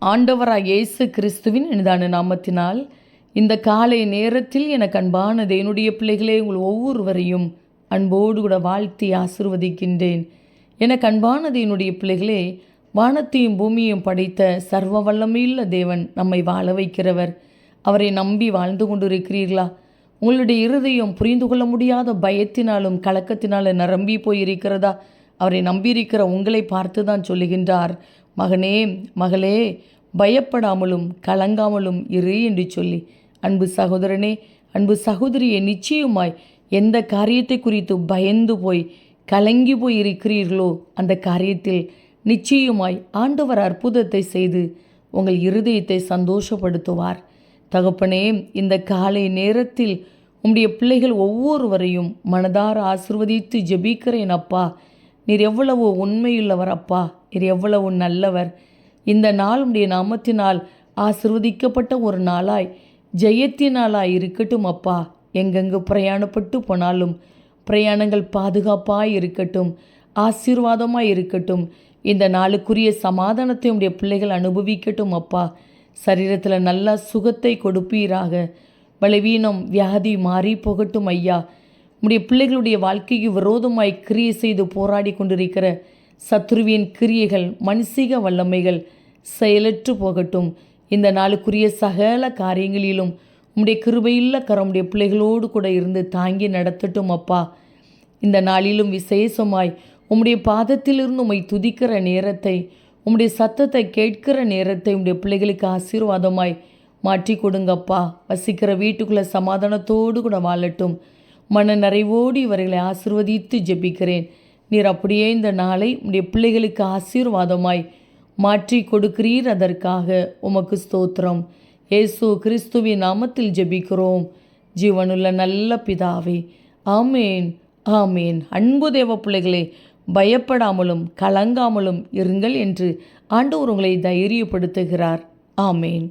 ஆண்டவராய் இயேசு கிறிஸ்துவின் இனிதான நாமத்தினால் இந்த காலை நேரத்தில் எனக்கு அன்பானது என்னுடைய பிள்ளைகளே, உங்கள் ஒவ்வொருவரையும் அன்போடு கூட வாழ்த்தி ஆசிர்வதிக்கின்றேன். எனக்கு அன்பானது என்னுடைய பிள்ளைகளே, வானத்தையும் பூமியையும் படைத்த சர்வ வல்லமையுள்ள தேவன் நம்மை வாழ வைக்கிறவர். அவரை நம்பி வாழ்ந்து கொண்டிருக்கிறீர்களா? உங்களுடைய இருதயம் புரிந்து கொள்ள முடியாத பயத்தினாலும் கலக்கத்தினாலும் நிரம்பி போயிருக்கிறதா? அவரை நம்பியிருக்கிற உங்களை பார்த்து தான் சொல்லுகின்றார், மகனே மகளே, பயப்படாமலும் கலங்காமலும் இரு என்று சொல்லி. அன்பு சகோதரனே, அன்பு சகோதரியை, நிச்சயமாய் எந்த காரியத்தை குறித்து பயந்து போய் கலங்கி போய் இருக்கிறீர்களோ அந்த காரியத்தில் நிச்சயமாய் ஆண்டவர் அற்புதத்தை செய்து உங்கள் இருதயத்தை சந்தோஷப்படுத்துவார். தகப்பனே, இந்த காலை நேரத்தில் உம்முடைய பிள்ளைகள் ஒவ்வொருவரையும் மனதார ஆசிர்வதித்து ஜெபிக்கிறேன். அப்பா, நீர் எவ்வளவு உண்மையுள்ளவர் அப்பா, நீர் எவ்வளவு நல்லவர். இந்த நாள் உம்முடைய நாமத்தினால் ஆசிர்வதிக்கப்பட்ட ஒரு நாளாய் ஜெயத்தினாலாய் இருக்கட்டும் அப்பா. எங்கெங்கு பிரயாணப்பட்டு போனாலும் பிரயாணங்கள் பாதுகாப்பாய் இருக்கட்டும், ஆசீர்வாதமாய் இருக்கட்டும். இந்த நாளுக்குரிய சமாதானத்தை உம்முடைய பிள்ளைகள் அனுபவிக்கட்டும் அப்பா. சரீரத்தில் நல்ல சுகத்தை கொடுப்பீராக. பலவீனம் வியாதி மாறி போகட்டும் ஐயா. உம்முடைய பிள்ளைகளுடைய வாழ்க்கைக்கு விரோதமாய் கிரியை செய்து போராடி கொண்டிருக்கிற சத்ருவின் கிரியைகள், மனுஷிக வல்லமைகள் செயலற்று போகட்டும். இந்த நாளுக்குரிய சகல காரியங்களிலும் உம்முடைய கிருபையுள்ள கரம் உம்முடைய பிள்ளைகளோடு கூட இருந்து தாங்கி நடத்தட்டும் அப்பா. இந்த நாளிலும் விசேஷமாய் உம்முடைய பாதத்திலிருந்து உம்மை துதிக்கிற நேரத்தை, உம்முடைய சத்தத்தை கேட்கிற நேரத்தை உம்முடைய பிள்ளைகளுக்கு ஆசீர்வாதமாய் மாற்றி கொடுங்கப்பா. வசிக்கிற வீட்டுக்குள்ளே சமாதானத்தோடு கூட வாழட்டும். மன நிறைவோடு இவர்களை ஆசீர்வதித்து ஜெபிக்கிறேன். நீர் அப்படியே இந்த நாளை உம்முடைய பிள்ளைகளுக்கு ஆசீர்வாதமாய் மாற்றி கொடுக்கிறீர். அதற்காக உமக்கு ஸ்தோத்திரம். இயேசு கிறிஸ்துவின் நாமத்தில் ஜெபிக்கிறோம் ஜீவனுள்ள நல்ல பிதாவே, ஆமேன் ஆமேன். அன்பு தேவ பிள்ளைகளே, பயப்படாமலும் கலங்காமலும் இருங்கள் என்று ஆண்டவர் உங்களை தைரியப்படுத்துகிறார். ஆமேன்.